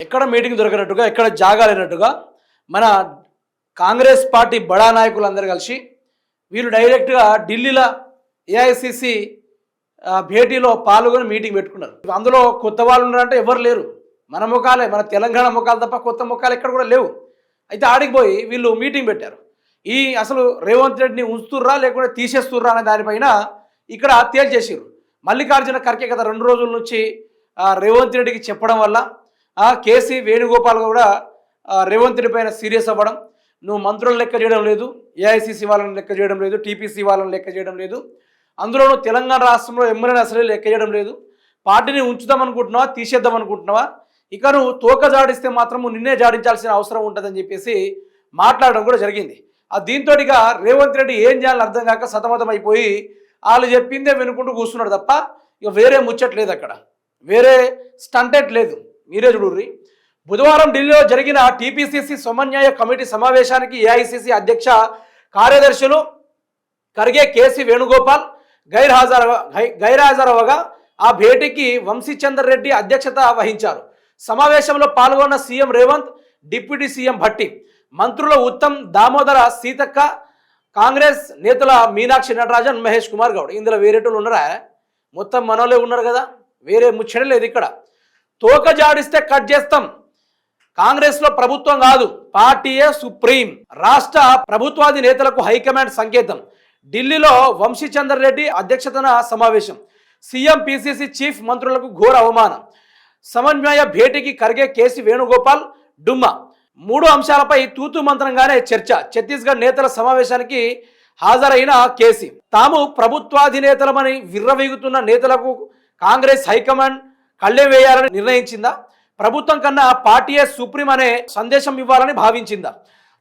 ఎక్కడ మీటింగ్ దొరకనట్టుగా ఎక్కడ జాగాలేనట్టుగా మన కాంగ్రెస్ పార్టీ బడా నాయకులందరూ కలిసి వీళ్ళు డైరెక్ట్గా ఢిల్లీలో ఏఐసిసి భేటీలో పాల్గొని మీటింగ్ పెట్టుకున్నారు. అందులో కొత్త వాళ్ళు ఉన్నారంటే ఎవరు లేరు, మన ముఖాలే, మన తెలంగాణ ముఖాలు తప్ప కొత్త ముఖాలు ఎక్కడ కూడా లేవు. అయితే ఆడికి పోయి వీళ్ళు మీటింగ్ పెట్టారు. అసలు రేవంత్ రెడ్డిని ఉంచుతుర్రా లేకుంటే తీసేస్తుర్రా అనే దానిపైన ఇక్కడ తేల్చేసారు. మల్లికార్జున ఖర్గే గత 2 రోజుల నుంచి రేవంత్ రెడ్డికి చెప్పడం వల్ల కేసీ వేణుగోపాల్ కూడా రేవంత్ రెడ్డి పైన సీరియస్ అవ్వడం, నువ్వు మంత్రులను లెక్క చేయడం లేదు, ఏఐసిసి వాళ్ళని లెక్క చేయడం లేదు, టీపీసీ వాళ్ళని లెక్క చేయడం లేదు, అందులోనూ తెలంగాణ రాష్ట్రంలో ఎమ్మెల్యేని అసలే లెక్క చేయడం లేదు, పార్టీని ఉంచుదాం అనుకుంటున్నావా తీసేద్దాం అనుకుంటున్నావా, ఇక నువ్వు తోక జాడిస్తే మాత్రం నిన్నే జాడించాల్సిన అవసరం ఉంటుందని చెప్పేసి మాట్లాడడం కూడా జరిగింది. దీంతో ఇక రేవంత్ రెడ్డి ఏం చేయాలని అర్థం కాక సతమతం అయిపోయి వాళ్ళు చెప్పిందే వినుకుంటూ కూర్చున్నాడు తప్ప ఇక వేరే ముచ్చట్లేదు, అక్కడ వేరే స్టంటెట్ లేదు. మీరే చూడుర్రి. బుధవారం ఢిల్లీలో జరిగిన టీపీసీసీ సమన్వయ కమిటీ సమావేశానికి ఏఐసిసి అధ్యక్ష కార్యదర్శులు ఖర్గే, కేసీ వేణుగోపాల్ గైర్హాజరవగా ఆ భేటీకి వంశీచందర్ రెడ్డి అధ్యక్షత వహించారు. సమావేశంలో పాల్గొన్న CM Revanth, deputy CM Bhatti, మంత్రుల ఉత్తమ్, దామోదర, సీతక్క, కాంగ్రెస్ నేతల మీనాక్షి నటరాజన్, మహేష్ కుమార్ గౌడ్. ఇందులో వేరేటోళ్ళు ఉన్నారా? మొత్తం మనోలే ఉన్నారు కదా, వేరే ముచ్చట లేదు. ఇక్కడ తోక జాడిస్తే కట్ చేస్తాం, కాంగ్రెస్లో ప్రభుత్వం కాదు, పార్టీయే సుప్రీం, రాష్ట్ర ప్రభుత్వాది నేతలకు హైకమాండ్ సంకేతం. ఢిల్లీలో వంశీచందర్ రెడ్డి అధ్యక్షతన సమావేశం. సీఎం, పీసీసీ చీఫ్ మంత్రులకు ఘోర అవమానం. సమన్వయ భేటీకి ఖర్గే, కేసీ వేణుగోపాల్ డుమ్మా. 3 అంశాలపై తూతు మంత్రంగానే చర్చ. ఛత్తీస్గఢ్ నేతల సమావేశానికి హాజరైన కేసీ, తాము ప్రభుత్వాధినేతలమని విర్రవీగుతున్న నేతలకు కాంగ్రెస్ హైకమాండ్ కళ్ళె వేయాలని నిర్ణయించిందా, ప్రభుత్వం కన్నా పార్టీయే సుప్రీం అనే సందేశం ఇవ్వాలని భావించిందా,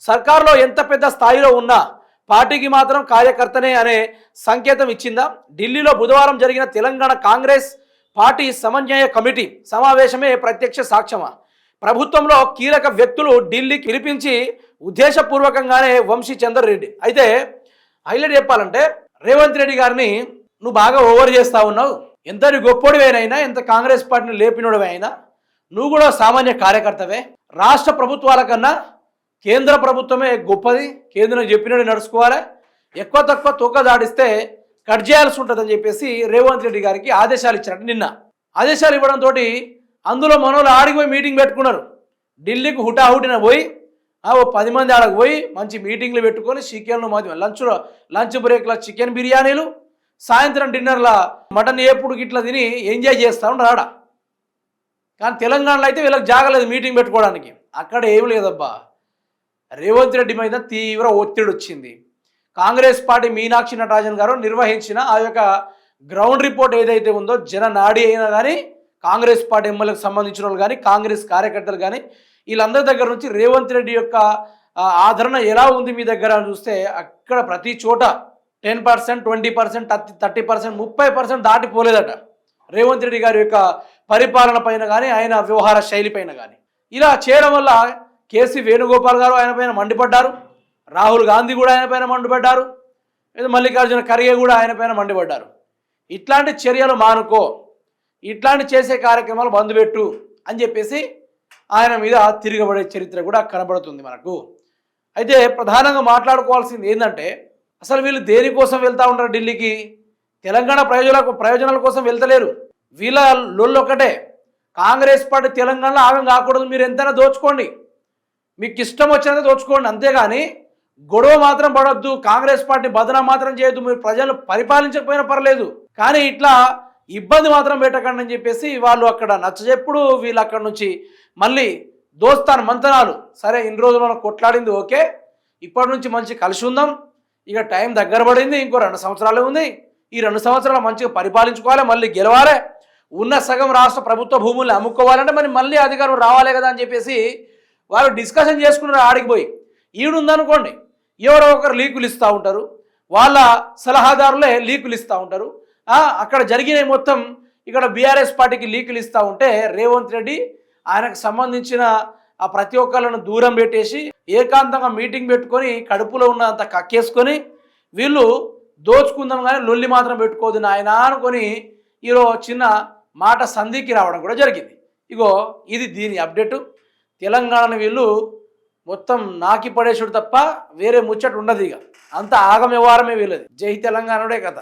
సర్కారులో ఎంత పెద్ద స్థాయిలో ఉన్నా పార్టీకి మాత్రం కార్యకర్తనే అనే సంకేతం ఇచ్చిందా? ఢిల్లీలో బుధవారం జరిగిన తెలంగాణ కాంగ్రెస్ పార్టీ సమన్వయ కమిటీ సమావేశమే ప్రత్యక్ష సాక్ష్యమా? ప్రభుత్వంలో కీలక వ్యక్తులు ఢిల్లీకి పిలిపించి ఉద్దేశపూర్వకంగానే వంశీచందర్ రెడ్డి. అయితే హైలైట్ చెప్పాలంటే రేవంత్ రెడ్డి గారిని నువ్వు బాగా ఓవర్ చేస్తా ఉన్నావు, ఎంత గొప్పోడివైనా, ఎంత కాంగ్రెస్ పార్టీని లేపినోడివైనా నువ్వు కూడా సామాన్య కార్యకర్తవే. రాష్ట్ర ప్రభుత్వాల కన్నా కేంద్ర ప్రభుత్వమే గొప్పది, కేంద్రం చెప్పినట్టు నడుచుకోవాలి, ఎక్కువ తక్కువ తోక దాడిస్తే కట్ చేయాల్సి ఉంటుందని చెప్పేసి రేవంత్ రెడ్డి గారికి ఆదేశాలు ఇచ్చారట. నిన్న ఆదేశాలు ఇవ్వడంతో అందులో మనోళ్ళు ఆడిపోయి మీటింగ్ పెట్టుకున్నారు. ఢిల్లీకి హుటాహుటిన పోయి ఓ 10 మంది ఆడకు పోయి మంచి మీటింగ్లు పెట్టుకొని చికెన్లు లంచ్ బ్రేక్లో చికెన్ బిర్యానీలు, సాయంత్రం డిన్నర్ల మటన్ ఏపుడు గిట్లా తిని ఎంజాయ్ చేస్తూ ఉంటారు ఆడ. కానీ తెలంగాణలో అయితే వీళ్ళకి జాగలేదు మీటింగ్ పెట్టుకోవడానికి. అక్కడ ఏం లేదబ్బా, రేవంత్ రెడ్డి మీద తీవ్ర ఒత్తిడి వచ్చింది. కాంగ్రెస్ పార్టీ మీనాక్షి నటరాజన్ గారు నిర్వహించిన ఆ యొక్క గ్రౌండ్ రిపోర్ట్ ఏదైతే ఉందో, జననాడి అయినా కానీ కాంగ్రెస్ పార్టీ ఎమ్మెల్యేలకు సంబంధించిన వాళ్ళు కానీ కాంగ్రెస్ కార్యకర్తలు కానీ వీళ్ళందరి దగ్గర నుంచి రేవంత్ రెడ్డి యొక్క ఆదరణ ఎలా ఉంది మీ దగ్గర అని చూస్తే అక్కడ ప్రతి చోట 10%, 20%, 30%, 30% దాటిపోలేదట రేవంత్ రెడ్డి గారి యొక్క పరిపాలన పైన కానీ ఆయన వ్యవహార శైలి పైన కానీ. ఇలా చేయడం వల్ల కేసీ వేణుగోపాల్ గారు ఆయన పైన మండిపడ్డారు, రాహుల్ గాంధీ కూడా ఆయన పైన మండిపడ్డారు, మల్లికార్జున ఖర్గే కూడా ఆయన పైన మండిపడ్డారు. ఇట్లాంటి చర్యలు మానుకో, ఇట్లాంటి చేసే కార్యక్రమాలు బంద్ పెట్టు అని చెప్పేసి ఆయన మీద తిరగబడే చరిత్ర కూడా కనబడుతుంది మనకు. అయితే ప్రధానంగా మాట్లాడుకోవాల్సింది ఏంటంటే అసలు వీళ్ళు దేనికోసం వెళ్తూ ఉంటారు ఢిల్లీకి? తెలంగాణ ప్రయోజనాల కోసం వెళ్తలేరు. వీళ్ళ లొల్లు ఒకటే, కాంగ్రెస్ పార్టీ తెలంగాణలో ఆగం కాకూడదు, మీరు ఎంతైనా దోచుకోండి, మీకు ఇష్టం వచ్చినంత దోచుకోండి, అంతేగాని గొడవ మాత్రం పడొద్దు, కాంగ్రెస్ పార్టీ బదనా మాత్రం చేయొద్దు, మీరు ప్రజలు పరిపాలించకపోయినా పర్లేదు, కానీ ఇట్లా ఇబ్బంది మాత్రం పెట్టకండి అని చెప్పేసి వాళ్ళు అక్కడ నచ్చజెప్పుడు వీళ్ళు అక్కడ నుంచి మళ్ళీ దోస్తాను మంతనాలు. సరే, ఇన్ని రోజులు మనం కొట్లాడింది ఓకే, ఇప్పటి నుంచి మంచి కలిసి ఉందాం, ఇక టైం దగ్గర పడింది, ఇంకో 2 సంవత్సరాలే ఉంది, ఈ 2 సంవత్సరాలు మంచిగా పరిపాలించుకోవాలి, మళ్ళీ గెలవాలి, ఉన్న సగం రాష్ట్ర ప్రభుత్వ భూముల్ని అమ్ముకోవాలంటే మరి మళ్ళీ అధికారం రావాలి కదా అని చెప్పేసి వాళ్ళు డిస్కషన్ చేసుకున్నారు. ఆడికి పోయి ఈడుందనుకోండి, ఎవరో ఒకరు లీకులు ఇస్తూ ఉంటారు, వాళ్ళ సలహాదారులే లీకులు ఇస్తూ ఉంటారు. అక్కడ జరిగిన మొత్తం ఇక్కడ బీఆర్ఎస్ పార్టీకి లీకులు ఇస్తూ ఉంటే రేవంత్ రెడ్డి ఆయనకు సంబంధించిన ఆ ప్రతి ఒక్కళ్ళను దూరం పెట్టేసి ఏకాంతంగా మీటింగ్ పెట్టుకొని కడుపులో ఉన్నంత కక్కేసుకొని వీళ్ళు దోచుకుందాం కానీ లొల్లి మాత్రం పెట్టుకోదు నాయన అనుకొని ఈరోజు చిన్న మాట సంధికి రావడం కూడా జరిగింది. ఇగో ఇది దీని అప్డేటు. తెలంగాణ వీళ్ళు మొత్తం నాకి పడేసుడు తప్ప వేరే ముచ్చట ఉండదు. ఇక అంత ఆగమ వ్యవహారమే వీళ్ళది. జై తెలంగాణడే కథ.